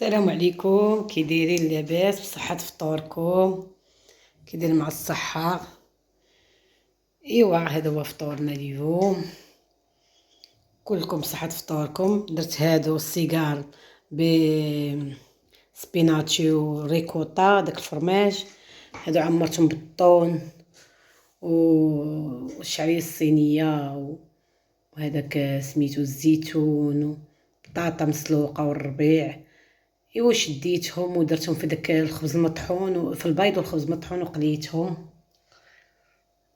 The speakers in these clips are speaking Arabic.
السلام عليكم، كي دايرين؟ لاباس؟ بصحة فطوركم؟ كي داير مع الصحة؟ ايوا هذا هو فطورنا اليوم. كلكم بصحة فطوركم. درت هادو السيجار ب سبيناتشي وريكوتا، داك الفرماج هادو عمرتهم بالطون والشعرية الصينية وهذاك سميتو الزيتون وبطاطا مسلوقة والربيع. ايوا شديتهم ودرتهم في داك الخبز المطحون وفي البيض والخبز المطحون وقليتهم.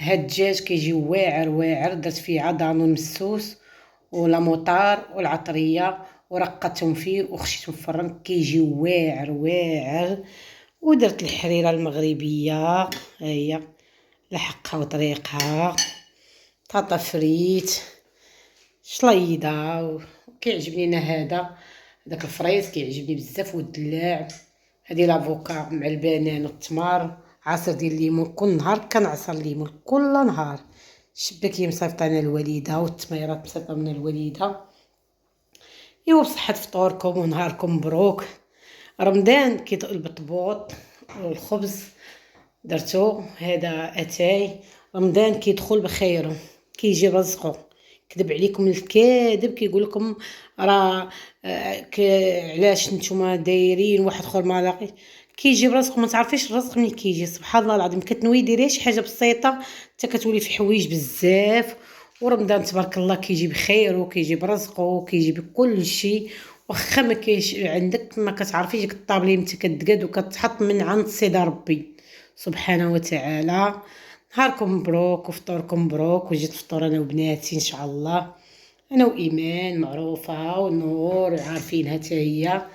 هاد الدجاج كيجي واعر واعر، درت فيه عضانو مسوس ولا موطار والعطريه ورقتهم فيه وخشيتهم في الفرن، كيجي واعر واعر. ودرت الحريره المغربيه، ها هي لحقها وطريقها، بطاطا فريت شليضه. كيعجبني انا هذا داك الفريز، كيعجبني بزاف. والدلاع هادي لافوكا مع البنان والتمر، عصير ديال الليمون. كل نهار كنعصر الليمون كل نهار. الشباكيه مصيفطه انا الوالده والتميرات مصيفطه من الوالده. ايوا بصحة فطوركم ونهاركم مبروك. رمضان كيطل بالطبوط والخبز درتو هذا اتاي. رمضان كيدخل بخيره، كيجي رزقه. كذب عليكم الكاذب كيقول لكم راه علاش نتوما دايرين واحد اخر ما لاقيش. كيجي برزقه، ما تعرفيش الرزق منين كيجي. سبحان الله العظيم، كتنوي ديري شي حاجه بسيطه حتى كتولي في حوايج بزاف. ورمضان تبارك الله كيجي بخير وكيجي برزقه وكيجي بكل شيء. واخا ما كاينش عندك، ما كتعرفيش ديك الطابلي متى كتقاد وكتحط من عند سيدي ربي سبحانه وتعالى. نهاركم مبروك وفطوركم مبروك. وجيت فطور انا وبناتي ان شاء الله، انا وايمان معروفه ونور عارفينها حتى هي.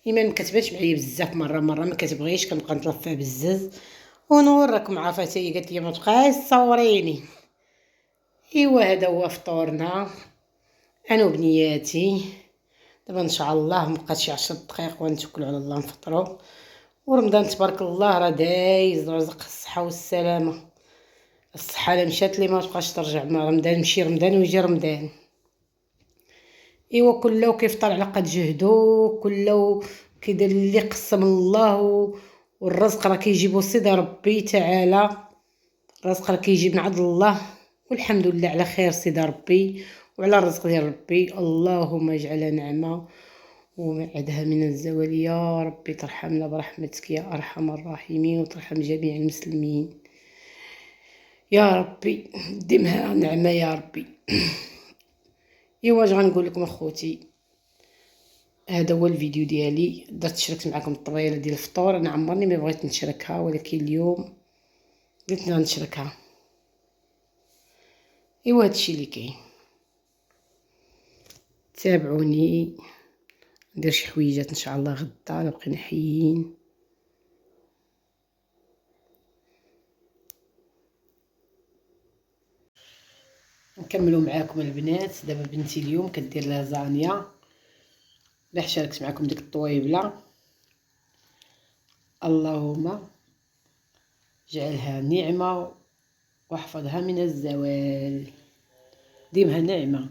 ايمان ما كتبانش معايا بزاف، مره ما كتبغيش، كنبقى نطلفها بزز. ونور راكم عارفه حتى هي، قالت لي ما تبقايش تصوريني. ايوا هذا هو فطورنا انا وبنياتي. دابا ان شاء الله مبقات شي 10 دقائق ونتوكلوا على الله نفطروا. ورمضان تبارك الله راه دايز، رزق الصحه والسلامه. الصحه لا مشات لي ما تبقاش ترجع. ما رمضان مشي رمضان ويجي رمضان. ايوا كله كيفطر على قد جهدو، كله كيدير اللي قسم الله والرزق راه كيجيبو سيدي ربي تعالى. الرزق راه كيجي من عند الله، والحمد لله على خير سيدي ربي وعلى الرزق ديال ربي. اللهم اجعلها نعمه ومعدها من الزوال يا ربي. ترحمنا برحمتك يا ارحم الراحمين وترحم جميع المسلمين يا ربي. دمها نعمه يا ربي. ايوا اش غنقول لكم اخوتي، هذا هو الفيديو ديالي. درت شاركت معكم الطبيله ديال الفطور. انا عمرني ما بغيت نشاركها، ولكن اليوم قلت نشاركها. ايوا هادشي اللي كاين. تابعوني ندير شي حويجات ان شاء الله غدا لو بقينا حيين. نكملوا معاكم البنات. دابا بنتي اليوم كدير لازانيا. لا شاركت معكم ديك الطويبله. اللهم اجعلها نعمه واحفظها من الزوال. ديمها نعمه،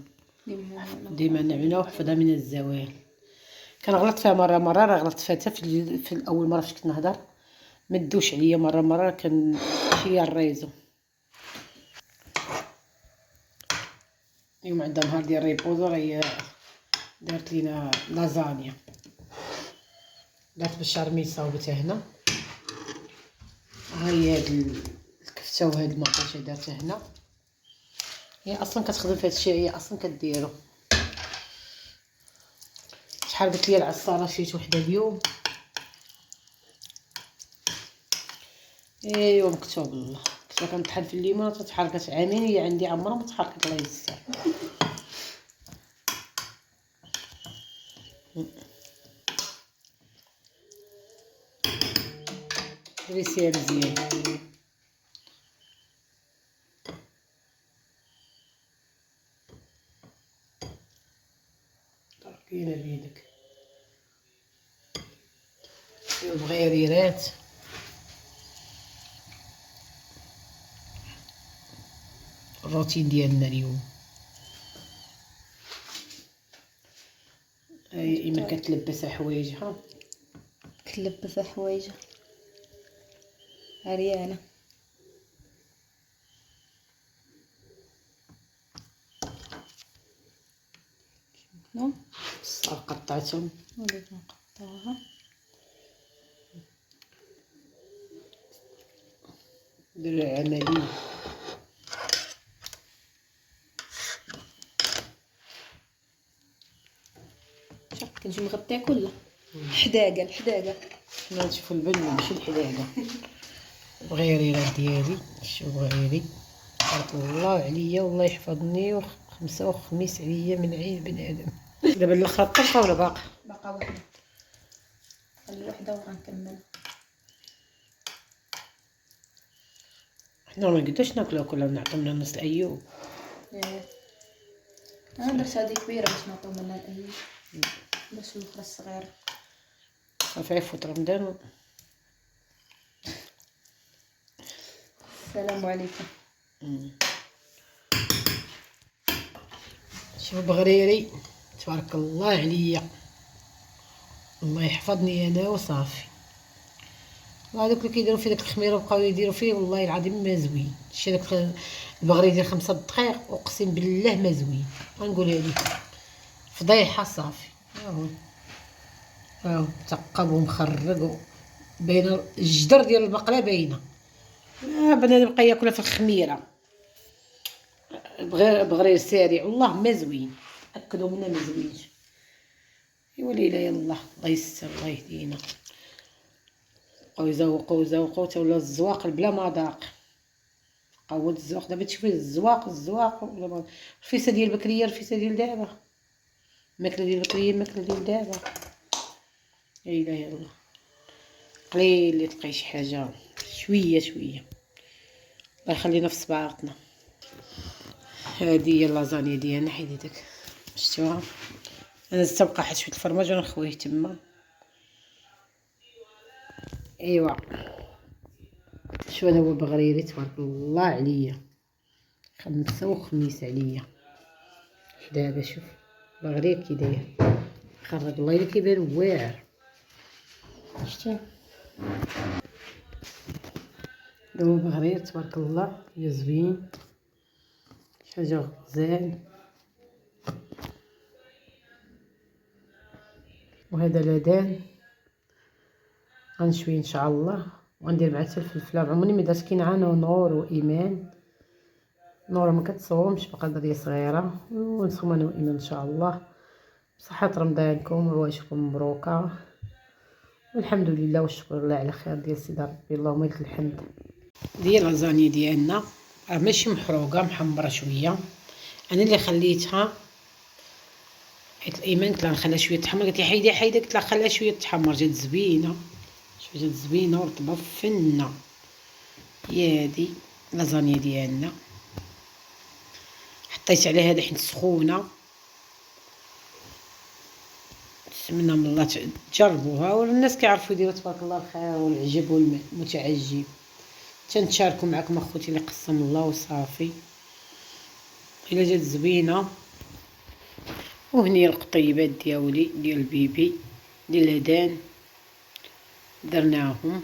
ديما نعمه واحفظها من الزوال. كنغلط فيها مره راه غلطت فيها حتى في الاول مره فاش كنت نهضر. ما دوش عليا مره كان شي الريزو. اليوم عندها نهار ديال ريبوزو، هي دارت لينا لازانيا. دارت بالشرميصه وبتا هنا. ها هي هاد الكفته وهاد المطيشه دارتها هنا. هي اصلا كتخدم في هادشي، هي اصلا كديرو. شحال قلت لي العصاره شريت وحده اليوم. ايوا مكتوب الله. كنت كنطحن في الليمون تتحركت عامين، هي عندي عمرها ما تحركت الله يستر. ريسيها مزيان. طرقينا بيدك. البغيريرات الروتين ديالنا اليوم. ايما كتلبس حوايجها، كتلبس حوايجها عريانه. شنو الصار قطعتهم وليت نقطعوها. نديرو العملية. شوف كنجي مغطيه كلها حداقه الحداقه. حنا نشوفو البن ماشي الحداقة. بغيريرة ديالي، شوف بغيري، بارك الله عليا والله يحفظني وخمسة وخميس عليا من عين بنادم. دابا الاخرى طبقة ولا باقا؟ باقا وحده، خلي وحده وغنكمل. حنا منقدروش ناكلوها كلها، نعطيو منها نص الايوب. انا درت هذه كبيره باش نعطيو منها الايوب، باش الاخرى الصغيره. صافي يفوت رمضان. السلام عليكم. شوف بغريري تبارك الله عليا، الله يحفظني انا وصافي. هذوك اللي كيديروا في داك الخميره وبقاو يديروا فيه والله العظيم ما زوين. شتي داك البغري ديال 5 دقائق اقسم بالله ما زوين، غنقولها لك فضيحه. صافي هاهو مثقب ومخرق بين الجدر ديال البقله باينه. بنادم بقى ياكلها في الخميره بغرير سارع والله ما زوين، اكدوا منا ما زوينش. ايوا ليلى يلاه الله يستر الله يهدينا. بقاو يزوقوا تا ولا الزواق بلا مذاق. قود الزواق دابا تشوفي الزواق ولا ما الرفيسه ديال بكريه الرفيسه ديال دابا، الماكله ديال بكريه الماكله ديال دابا. لا اله الا الله. قليل اللي تلقاي شي حاجه شويه الله يخلينا في صباعاتنا. هذه هي اللازانيا ديالنا، حيدي داك شفتوها. انا زدت تبقى حيت شويه الفرماج ونخويه تما. ايوا شو هذا هو بغريري تبارك الله عليا، 5 وخميس عليا. دابا شوف بغرير كي داير خرج الله الا كيبان واعر. شتي هو بغرير تبارك الله يا زوين، شي حاجه غزال. وهذا لدان غنشوي ان شاء الله، وغندير معاه حتى الفلفله. عمرني ما درت كينعان ونور وايمان. نورا ما كتصومش باقا دريه صغيره، ونصوم انا وايمان ان شاء الله. بصحه رمضانكم وعواشكم مبروكه، والحمد لله والشكر لله على خير ديال سيدي ربي، اللهم لك الحمد. ديال لازانيا ديالنا راه ماشي محروقه، محمره شويه. انا اللي خليتها حيت الايمان قلت لها نخليها شويه تحمر، قالت لي حيدي قلت لها خليها شويه تحمر. جات زوينه، شويه جات زوينه ورطبه فنه. هي هادي لازانيا ديالنا، حطيت عليها هذا حيت سخونه. نتمنى من الله تجربوها، والناس كيعرفوا يديروا تبارك الله الخير والعجب والمتعجب. تنشاركوا معكم اخوتي اللي قسم الله وصافي. الا جات زوينه. وهني القطيبات ديالي ديال البيبي ديال الهدان درناهم.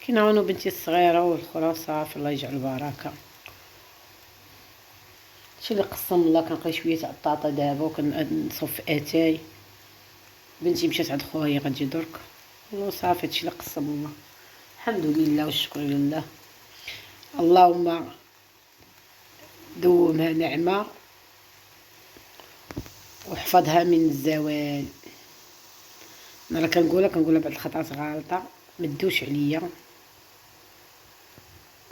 كينعاونوا بنتي الصغيره والاخرى صافي الله يجعل البركه. هادشي اللي قسم الله. كنقي شويه تاع الطاطا دابا وكنصف اتاي. بنتي مشات عند خوها هي غتجي درك وصافي. هادشي اللي قسم الله. الحمد لله والشكر لله. اللهم دومها نعمه واحفظها من الزوال. انا كنقولها بعض الخطرات غالطه، ما تدوش عليا.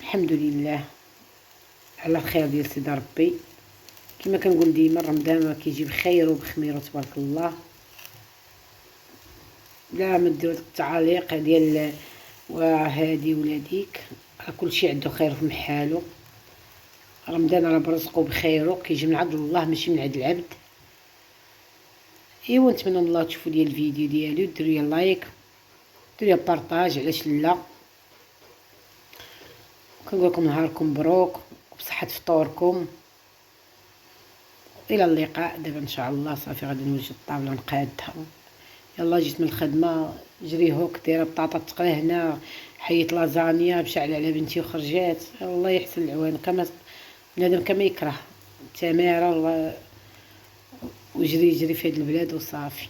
الحمد لله على الخير ديال سيدي ربي. كما كنقول ديما رمضان ما كيجي بخير وبخمير تبارك الله. لا ما ديروا التعاليق ديال وهادي ولا ديك، كلشي عنده خير في محالو. رمضان راه برزقو بخيرو، كيجي من عند الله ماشي من عند العبد. ايوا نتمنى من الله تشوفوا لي الفيديو ديالي وديروا لي لايك، ديروا لي بارطاج، علاش لا. كنقول لكم نهاركم مبروك وبصحه فطوركم. الى اللقاء. دابا ان شاء الله صافي غادي نوجد الطاوله نقادها. يلا جيت من الخدمه جري هوك دايره بطاطا تقرا هنا، حيت لازانيا بشعل على بنتي وخرجات. الله يحسن العوان، كما بنادم كما يكره التماره وجري جري في هاد البلاد وصافي.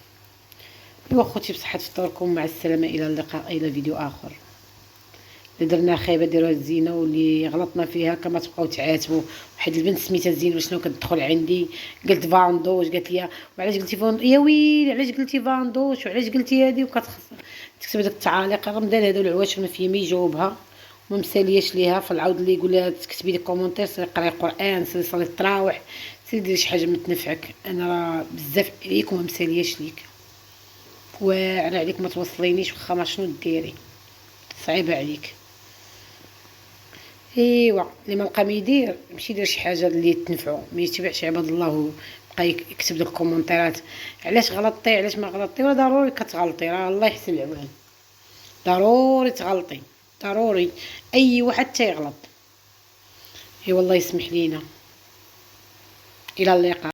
ايوا خوتي بصحه فطوركم، مع السلامه، الى اللقاء، الى فيديو اخر. اللي درنا خايبه ديروها الزينه، واللي غلطنا فيها كما تبقاو تعاتبوا. واحد البنت سميتها زينه شنو كتدخل عندي قلت فاندوش، قالت لي وعلاش قلتي فاندوش يا ويلي، علاش قلتي فاندوش وعلاش قلتي هادي، تكتب داك التعاليق. رمضان هادو العواش ما فيه ما يجاوبها وما مسالياش ليها. فالعاود اللي يقول لها تكتبي لي كومونتير، سيري قراي قران، سيري صلي التراويح، سيري ديري شي حاجه ما تنفعك. انا راه بزاف عليك وما مسالياش ليك، واعره عليك ما توصلينيش واخا ما شنو ديري، صعيبه عليك. ايوا اللي ما لقى ما يدير يمشي يدير شي حاجه اللي تنفعو، ما يتبعش عباد الله وبقى يكتب داك الكومونتيرات علاش غلطتي علاش ما غلطتي. راه ضروري كتغلطي، راه الله يحسن العوان، ضروري تغلطي، ضروري اي واحد تيغلط. ايوا الله يسمح لينا، الى اللقاء.